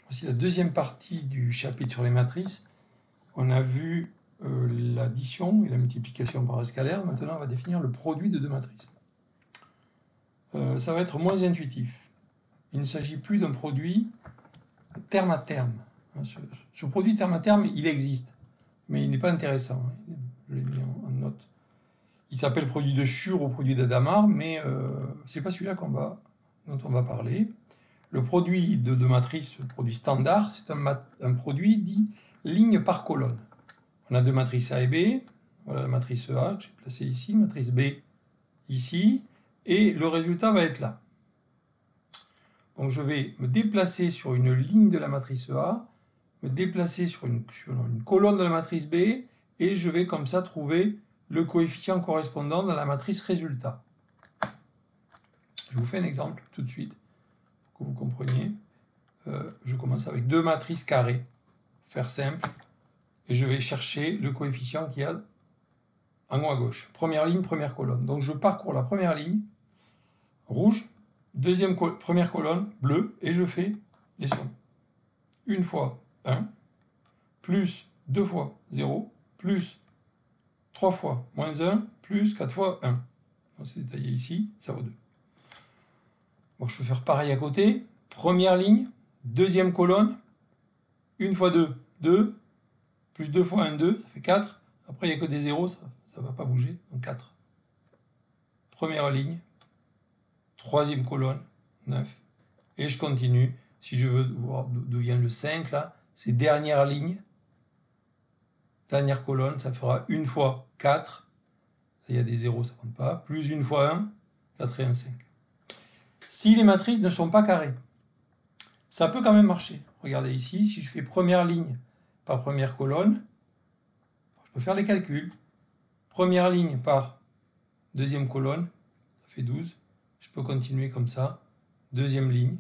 Voici la deuxième partie du chapitre sur les matrices. On a vu l'addition et la multiplication par escalaire. Maintenant, on va définir le produit de deux matrices. Ça va être moins intuitif. Il ne s'agit plus d'un produit terme à terme. Ce produit terme à terme, il existe, mais il n'est pas intéressant. Je l'ai mis en note. Il s'appelle produit de Schur ou produit d'Adamard, mais ce n'est pas celui-là dont on va parler. Le produit de deux matrices, le produit standard, c'est un produit dit ligne par colonne. On a deux matrices A et B. Voilà la matrice A que j'ai placée ici, matrice B ici, et le résultat va être là. Donc je vais me déplacer sur une ligne de la matrice A, me déplacer sur une colonne de la matrice B, et je vais comme ça trouver le coefficient correspondant dans la matrice résultat. Je vous fais un exemple tout de suite, pour que vous compreniez. Je commence avec deux matrices carrées, faire simple, et je vais chercher le coefficient qu'il y a en haut à gauche. Première ligne, première colonne. Donc je parcours la première ligne, rouge, première colonne, bleu, et je fais les sommes. 1 fois 1, plus 2 fois 0, plus 3 fois moins 1, plus 4 fois 1. C'est détaillé ici, ça vaut 2. Bon, je peux faire pareil à côté. Première ligne, deuxième colonne, 1 fois 2, 2, plus 2 fois 1, 2, ça fait 4. Après, il n'y a que des zéros, ça ne va pas bouger, donc 4. Première ligne, troisième colonne, 9. Et je continue. Si je veux voir d'où vient le 5, là, c'est dernière ligne, dernière colonne, ça fera 1 fois 4. Il y a des zéros, ça ne compte pas. Plus 1 fois 1, 4 et 1, 5. Si les matrices ne sont pas carrées, ça peut quand même marcher. Regardez ici, si je fais première ligne par première colonne, je peux faire les calculs. Première ligne par deuxième colonne, ça fait 12. Je peux continuer comme ça. Deuxième ligne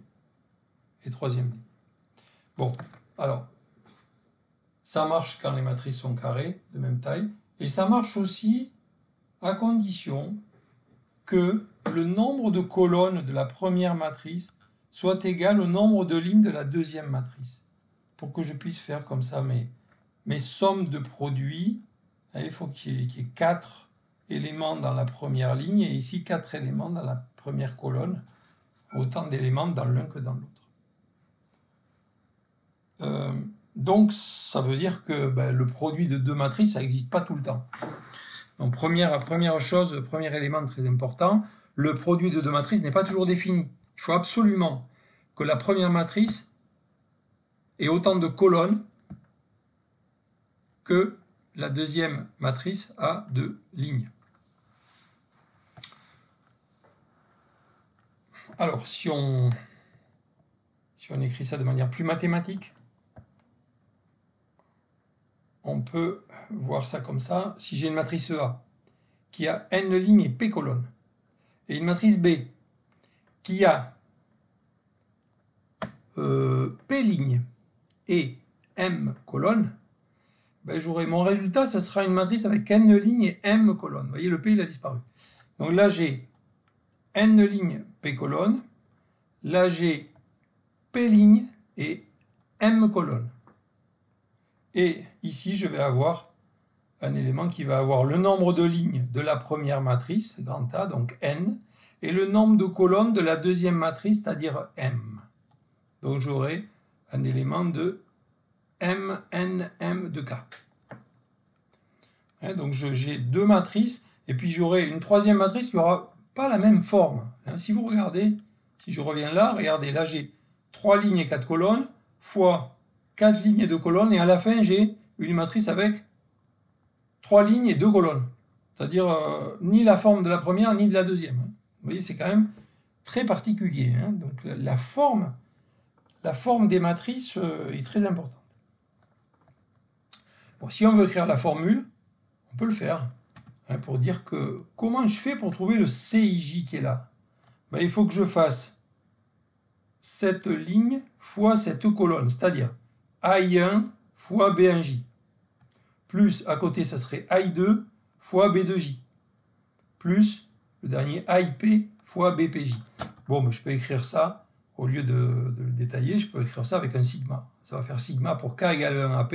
et troisième ligne. Bon, alors, ça marche quand les matrices sont carrées, de même taille. Et ça marche aussi à condition que le nombre de colonnes de la première matrice soit égal au nombre de lignes de la deuxième matrice. Pour que je puisse faire comme ça mes sommes de produits, il faut qu'il y ait 4 éléments dans la première ligne et ici 4 éléments dans la première colonne, autant d'éléments dans l'un que dans l'autre. Donc ça veut dire que le produit de deux matrices, ça n'existe pas tout le temps. Donc première chose, premier élément très important, le produit de deux matrices n'est pas toujours défini. Il faut absolument que la première matrice ait autant de colonnes que la deuxième matrice a de lignes. Alors, si on écrit ça de manière plus mathématique, on peut voir ça comme ça. Si j'ai une matrice A qui a n lignes et p colonnes, et une matrice B qui a p lignes et m colonnes, j'aurai mon résultat, ça sera une matrice avec n lignes et m colonnes. Vous voyez, le p il a disparu. Donc là j'ai n lignes p colonnes, là j'ai p lignes et m colonnes. Et ici, je vais avoir un élément qui va avoir le nombre de lignes de la première matrice, grand A, donc n, et le nombre de colonnes de la deuxième matrice, c'est-à-dire m. Donc j'aurai un élément de m, n, m de k. Donc j'ai deux matrices, et puis j'aurai une troisième matrice qui n'aura pas la même forme. Si vous regardez, si je reviens là, regardez, là j'ai 3 lignes et 4 colonnes, fois 4 lignes et 2 colonnes, et à la fin, j'ai une matrice avec 3 lignes et 2 colonnes. C'est-à-dire ni la forme de la première, ni de la deuxième. Vous voyez, c'est quand même très particulier. Donc la forme des matrices est très importante. Bon, si on veut écrire la formule, on peut le faire. Pour dire que comment je fais pour trouver le CIJ qui est là. Il faut que je fasse cette ligne fois cette colonne, c'est-à-dire AI1 fois B1J. Plus, à côté, ça serait AI2 fois B2J. Plus, le dernier IP fois BPJ. Bon, je peux écrire ça. au lieu de le détailler, je peux écrire ça avec un sigma. Ça va faire sigma pour k égale 1 AP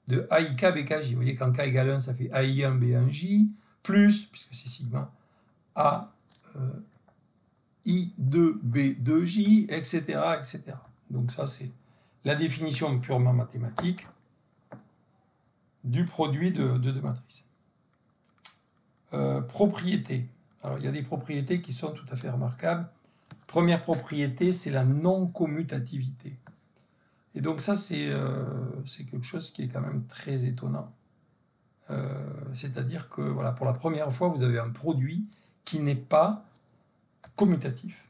de AIK BKJ. Vous voyez, quand k égale 1, ça fait AI1 B1J, plus, puisque c'est sigma, A I2 B2J, etc., etc. Donc ça, c'est la définition purement mathématique du produit de deux matrices. Propriétés. Alors, il y a des propriétés qui sont tout à fait remarquables. Première propriété, c'est la non-commutativité. Et donc ça, c'est quelque chose qui est quand même très étonnant. C'est-à-dire que voilà, pour la première fois, vous avez un produit qui n'est pas commutatif.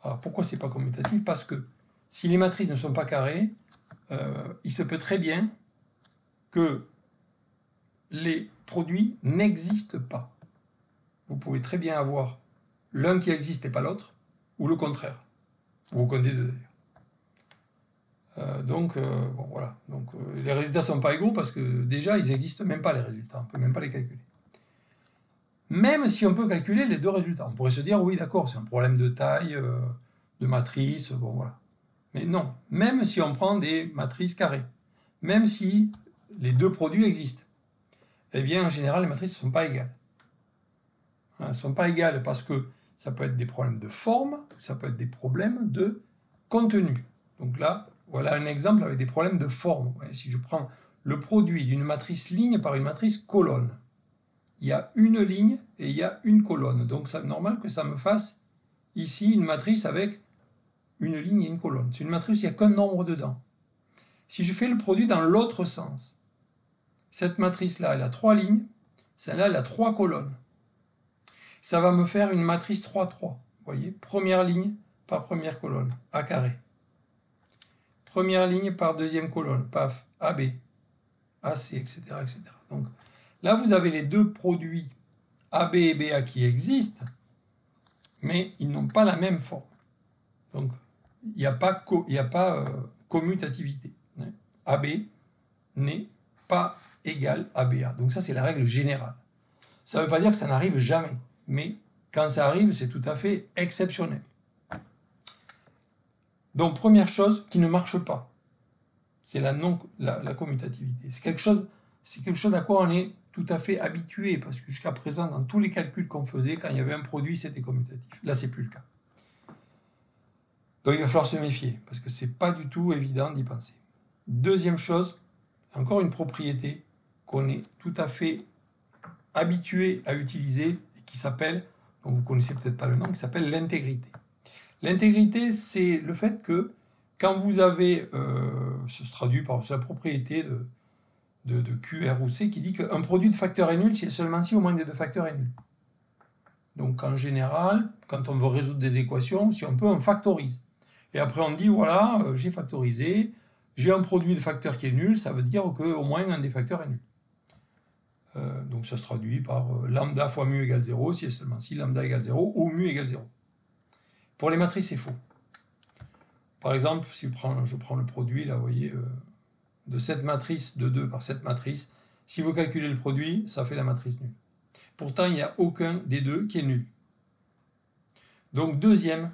Alors pourquoi c'est pas commutatif? Parce que si les matrices ne sont pas carrées, il se peut très bien que les produits n'existent pas. Vous pouvez très bien avoir l'un qui existe et pas l'autre, ou le contraire, ou aucun des deux d'ailleurs. Bon, voilà. Les résultats ne sont pas égaux parce que déjà, ils n'existent même pas les résultats, on ne peut même pas les calculer. Même si on peut calculer les deux résultats, on pourrait se dire, oui d'accord, c'est un problème de taille, de matrice, bon voilà. Mais non, même si on prend des matrices carrées, même si les deux produits existent, eh bien en général les matrices ne sont pas égales. Elles ne sont pas égales parce que ça peut être des problèmes de forme, ça peut être des problèmes de contenu. Donc là, voilà un exemple avec des problèmes de forme. Si je prends le produit d'une matrice ligne par une matrice colonne, il y a une ligne et il y a une colonne. Donc c'est normal que ça me fasse ici une matrice avec une ligne et une colonne. C'est une matrice, il n'y a qu'un nombre dedans. Si je fais le produit dans l'autre sens, cette matrice-là, elle a 3 lignes, celle-là, elle a 3 colonnes. Ça va me faire une matrice 3-3. Vous voyez, première ligne par première colonne, A carré. Première ligne par deuxième colonne, paf, AB, AC, etc., etc. Donc là, vous avez les deux produits AB et BA qui existent, mais ils n'ont pas la même forme. Donc, il n'y a pas, commutativité. AB n'est pas égal à BA. Donc ça, c'est la règle générale. Ça ne veut pas dire que ça n'arrive jamais, mais quand ça arrive, c'est tout à fait exceptionnel. Donc, première chose qui ne marche pas, c'est la commutativité. C'est quelque chose à quoi on est tout à fait habitué, parce que jusqu'à présent, dans tous les calculs qu'on faisait, quand il y avait un produit, c'était commutatif. Là, c'est plus le cas. Donc il va falloir se méfier, parce que c'est pas du tout évident d'y penser. Deuxième chose, encore une propriété qu'on est tout à fait habitué à utiliser, et qui s'appelle, dont vous connaissez peut-être pas le nom, qui s'appelle l'intégrité. L'intégrité, c'est le fait que quand vous avez, ça se traduit par la propriété de Q, R ou C, qui dit qu'un produit de facteur est nul si et seulement si au moins des deux facteurs est nul. Donc en général, quand on veut résoudre des équations, si on peut, on factorise. Et après on dit, voilà, j'ai factorisé, j'ai un produit de facteur qui est nul, ça veut dire qu'au moins un des facteurs est nul. Donc ça se traduit par lambda fois mu égale 0, si et seulement si lambda égale 0, ou mu égale 0. Pour les matrices, c'est faux. Par exemple, si je prends le produit, là, vous voyez, de cette matrice de 2 par cette matrice, si vous calculez le produit, ça fait la matrice nulle. Pourtant, il n'y a aucun des deux qui est nul. Donc, deuxième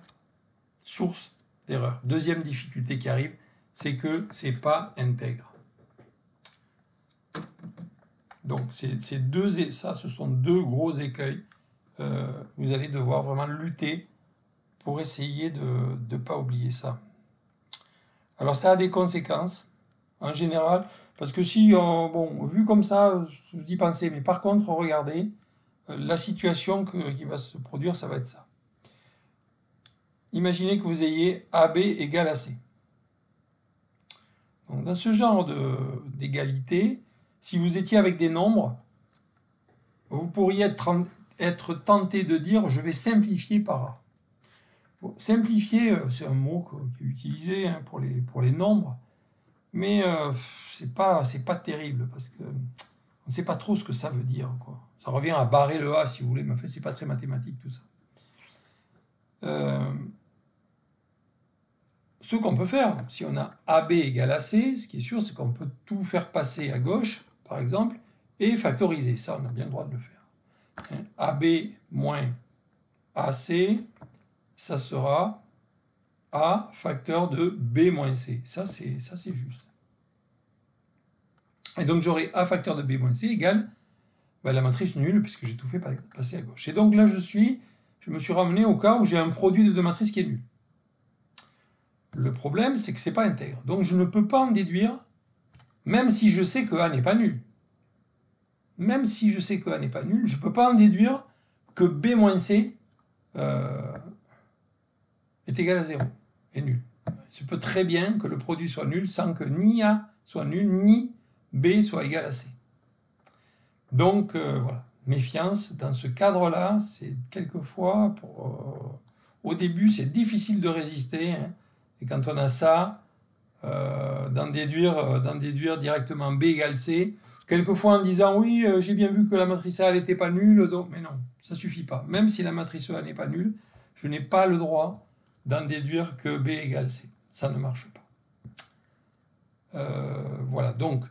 source d'erreur, deuxième difficulté qui arrive, c'est que ce n'est pas intègre. Donc, ce sont deux gros écueils. Vous allez devoir vraiment lutter pour essayer de ne pas oublier ça. Alors, ça a des conséquences, en général, parce que si, vu comme ça, vous y pensez, mais par contre, regardez, la situation qui va se produire, ça va être ça. Imaginez que vous ayez AB égale à C. Donc, dans ce genre d'égalité, si vous étiez avec des nombres, vous pourriez être tenté de dire je vais simplifier par A. Bon, simplifier, c'est un mot qui est utilisé pour les nombres, mais c'est pas terrible parce que on ne sait pas trop ce que ça veut dire, quoi. Ça revient à barrer le A si vous voulez, mais en fait c'est pas très mathématique tout ça. Ce qu'on peut faire, si on a AB égale à C, ce qui est sûr, c'est qu'on peut tout faire passer à gauche, par exemple, et factoriser. Ça, on a bien le droit de le faire. AB moins AC, ça sera A facteur de B moins C. Ça, c'est juste. Et donc, j'aurai A facteur de B moins C égale la matrice nulle, puisque j'ai tout fait passer à gauche. Et donc là, je me suis ramené au cas où j'ai un produit de deux matrices qui est nul. Le problème, c'est que ce n'est pas intègre. Donc, je ne peux pas en déduire, même si je sais que A n'est pas nul. Même si je sais que A n'est pas nul, je ne peux pas en déduire que B moins C est égal à 0, est nul. Il se peut très bien que le produit soit nul sans que ni A soit nul, ni B soit égal à C. Donc, voilà, méfiance. Dans ce cadre-là, c'est quelquefois, au début, c'est difficile de résister. Hein, et quand on a ça, d'en déduire directement B égale C, quelquefois en disant oui, j'ai bien vu que la matrice A n'était pas nulle, donc, mais non, ça ne suffit pas. Même si la matrice A n'est pas nulle, je n'ai pas le droit d'en déduire que B égale C. Ça ne marche pas. Voilà, donc,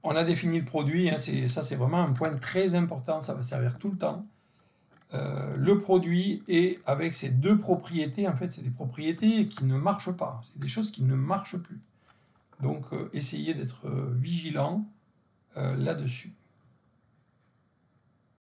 on a défini le produit, hein, ça c'est vraiment un point très important, ça va servir tout le temps. Le produit est avec ces deux propriétés, en fait c'est des propriétés qui ne marchent pas, c'est des choses qui ne marchent plus. Donc essayez d'être vigilant là-dessus.